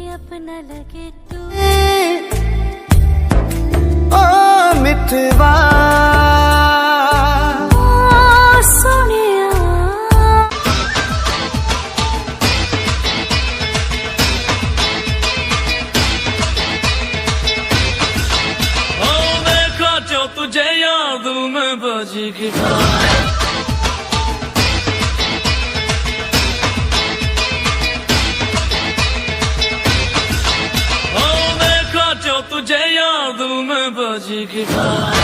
अपना लगे तू ओ मिठवा सोनिया देखा जो तुझे याद में बजी गिटार जो तुझे याद में बजी गिटार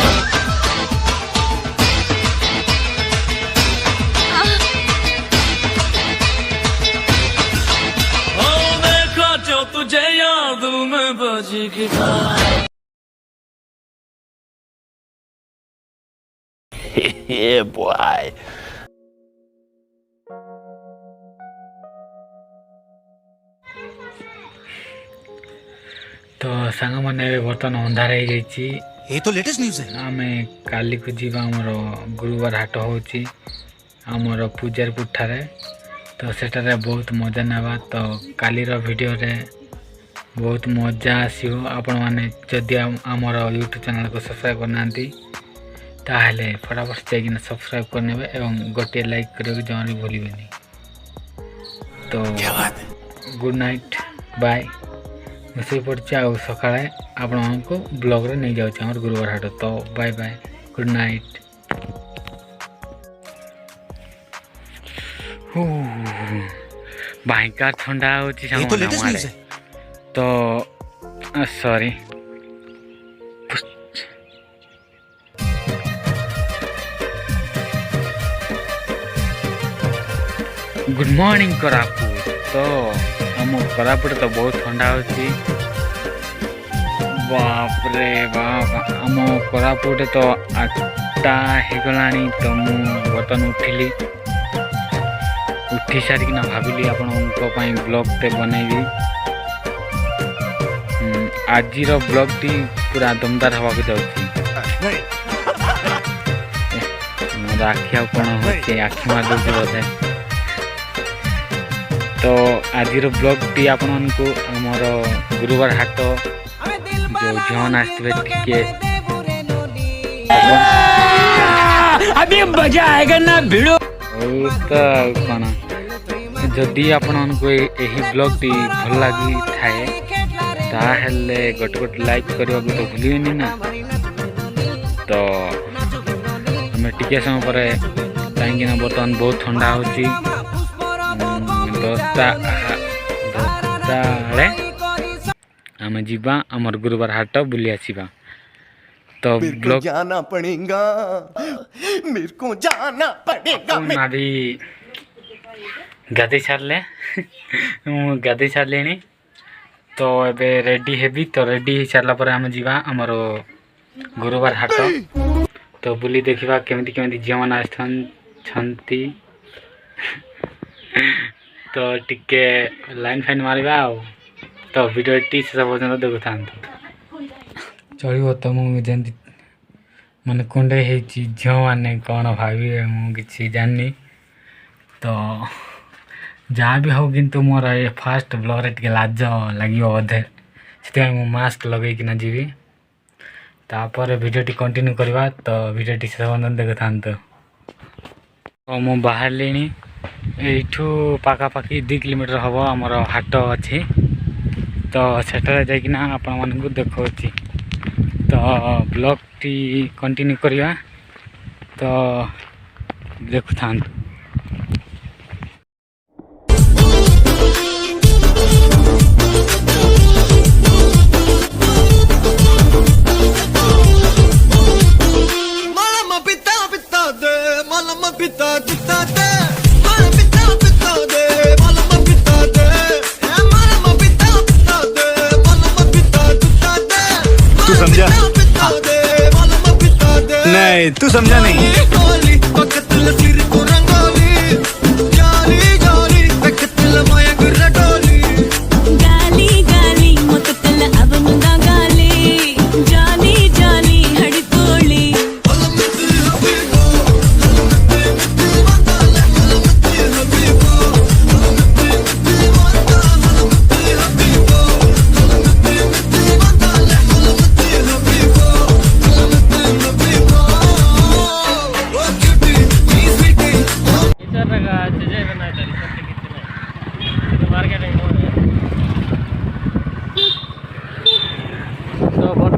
देखा जो तुझे याद में बजी गिटार Yeah, boy. तो सांग मैंने बर्तमान अंधार हो जाइए ये तो लेटेस्ट न्यूज़ है। आम काली को जीवा आमर गुरुवार हाट होची आमर पूजारपुर ठारे तो सेटारे बहुत मजा नेबा तो कालीर वीडियो रे बहुत मजा आसियो आपण माने जदि आमर यूट्यूब चैनल को सब्सक्राइब करना ताहले फटाफट जाइए सब्सक्राइब करने एवं गोटे लाइक करके जमा भी भूलिबेनी तो गुड नाइट बाय मुझे पड़ी आउ सका आपण को ब्लॉग रे नहीं जाऊँ आम गुरुवार हाट तो बाय बाय गुड नाइट भयंकर ठंडा होची तो सॉरी गुड मॉर्निंग कोरापुट तो आम कोरापुट तो बहुत ठंडा होची बाप रे बाप आम कोरापुट तो 8टा हो गलानी तो मु बर्तन उठिली उठी सारिकिना भाविली आपन ब्लॉग ते बनैबी आजिर ब्लॉग टी पूरा दमदार हवा जाउची मोर आखि कौन होचे आखि मार दउची बोधे तो आजिर ब्लॉग टी आपन को हमर गुरुवार हाट जो जॉन आस्ते टिके अभी मजा आएगा ना भिड़ो तो कौन जदि आपण को यही ब्लॉग टी भल लगी थाए ताहले गोटे गोटे लाइक करने को तो भूलिए ना तो हमें टिके समय पर कहीं बर्तमान बहुत ठंडा होची 10टा आम जीवा आमर गुरुवार हाट बुली आसीबा तो ब्लॉग जाना पड़ेगा मेरे को जाना पड़ेगा अभी गाधे छाड़ले गाधे छाड़ले तो एबे रेडी हेबी तो रेडी हो सारा पर आम जीवा आमर गुरुवार हाट तो बुली देखा केमिति केमिति झील मैंने आसती तो टिके लाइन फाइन मारिबा तो वीडियो टी से पर्यटन देखु था चलो तो मुझे माने कुंडे झील मैंने कौन भावी मुझे जानी तो जहाँ भी हो किंतु मोर ये फास्ट ब्लॉग टे लाज लगे बोधे से मास्क लगेकिना जीवी तापर वीडियो टी कंटिन्यू करवा तो वीडियो टी से देखु था तो मु बाहर यू पाखापाखि 2 किलोमीटर हम आमर हाट अच्छी तो सेठारे जाइकिना आपण मानकु देखौछि तो ब्लॉग टी कंटिन्यू करवा तो देखु था समझा नहीं तू समझा नहीं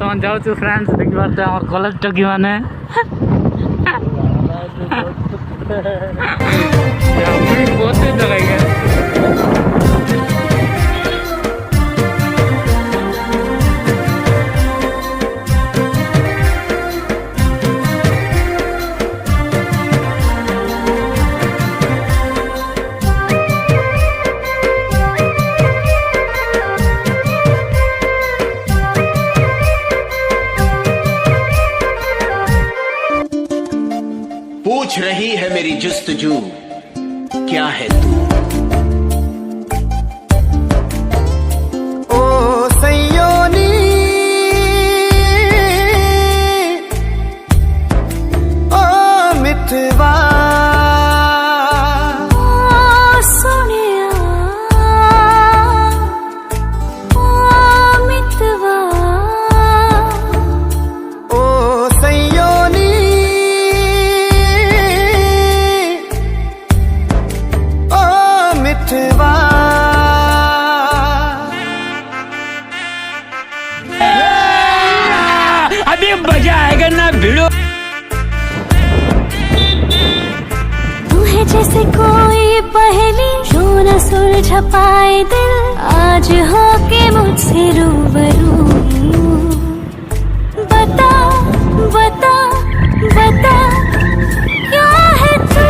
बर्तमान जाऊँ फ्रेंड्स देखिए आम कलेज टकी मैंने बहुत जगह पूछ रही है मेरी जुस्तजू क्या है तू। ओ सयोनी ओ मितवा सोनिया ओ मितवा ओ सयोनी ओ मितवा अभी मजा आएगा ना भिड़ो। तू है जैसे कोई पहेली जो न सुलझा पाए दिल आज हो के मुझसे रूबरू बता बता बता क्या है तू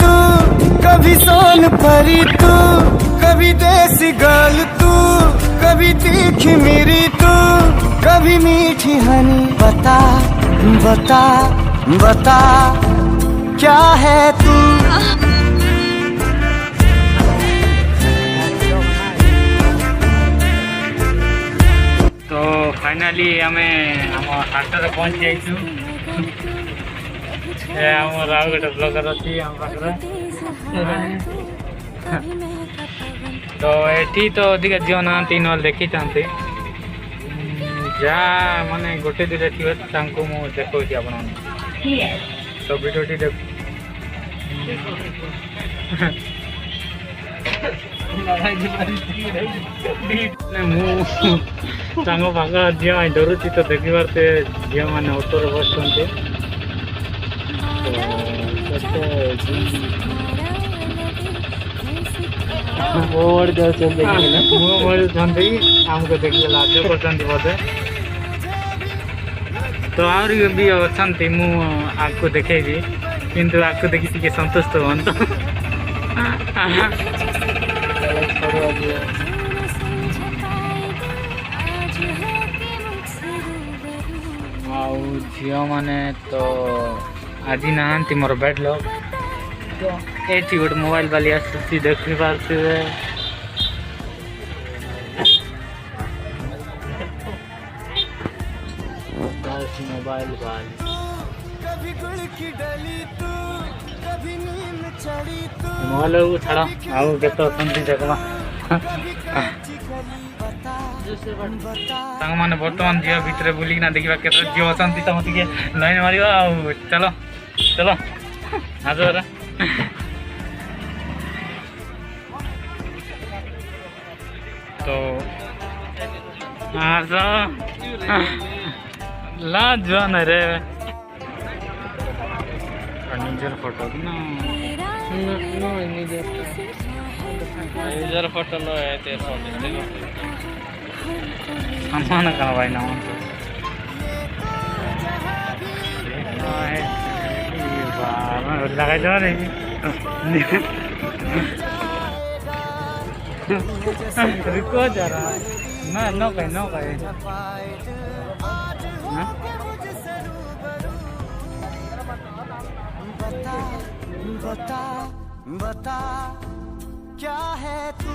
तू कभी सोन परी तू कभी देसी गाल तू कभी तीखी मेरी तू कभी मीठी हनी बता बता बता क्या है तू। तो फाइनाली आम हाटरे पहुँच जाइछु आम राव गोटे ब्लगर अच्छी आम पाखे तो एठी तो अधिक झील ना ना देखी था जहाँ माने गोटे दुटे थी मुझे देखा आप तो भिडियोटी देख पाख झील डरुची तो देखिबार से झील मैंने ऑटो बस आमको देखिए लाज कर बोधे तो आहरी भी अच्छा मुझको देखेबी किंतु आपको देखी टे संतुष्ट हूँ झील मैंने तो आज नहांती मोर बेड लग तो ये गोटे मोबाइल वाली आसूसी देखी पारे मोबाइल वाली मोबाइल छाड़ आउ के देखा मैंने बर्तमान झील भितर बुलिकिना देखा के झील अच्छा तो मत लाइन मार चलो चलो आज तो आज लाज रे निजर फोटो निजर फोटो लो सामान का भाई ना लगा जा रही रुको जरा ना नो कहीं बता बता क्या है तू।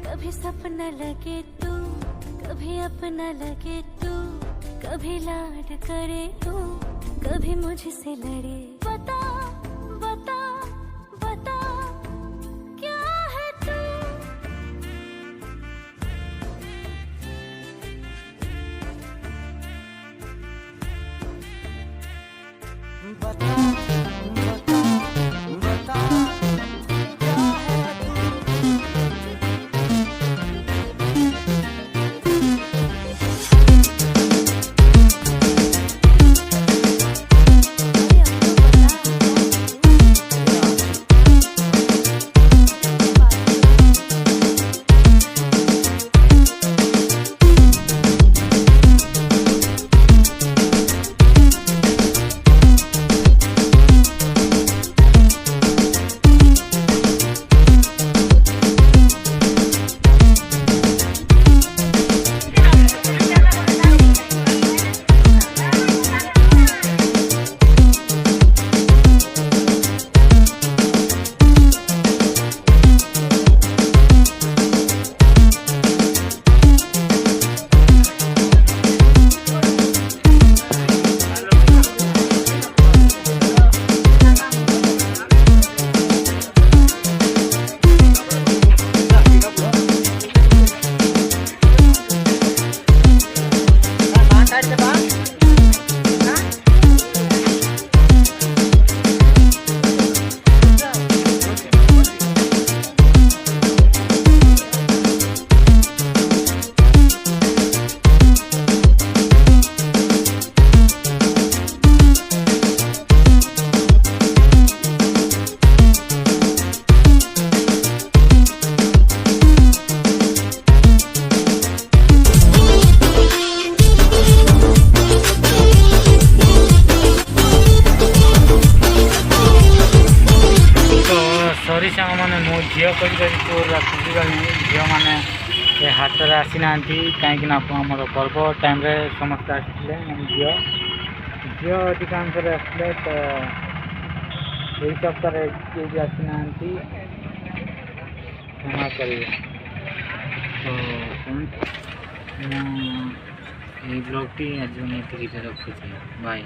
कभी सपना लगे तू कभी अपना लगे तू कभी लाड करे तू कभी मुझसे लड़े बता बता बता क्या है तू मैंने मो झील कर झील मैंने ये हाथ में आसी ना कहीं आम पर्व टाइम समस्त आसते झील झील अधिकांश आसते तो यही सप्ताह किए आसी ना क्षमा कर तो ब्लॉग टी आज मैं रखुच्छी बाय।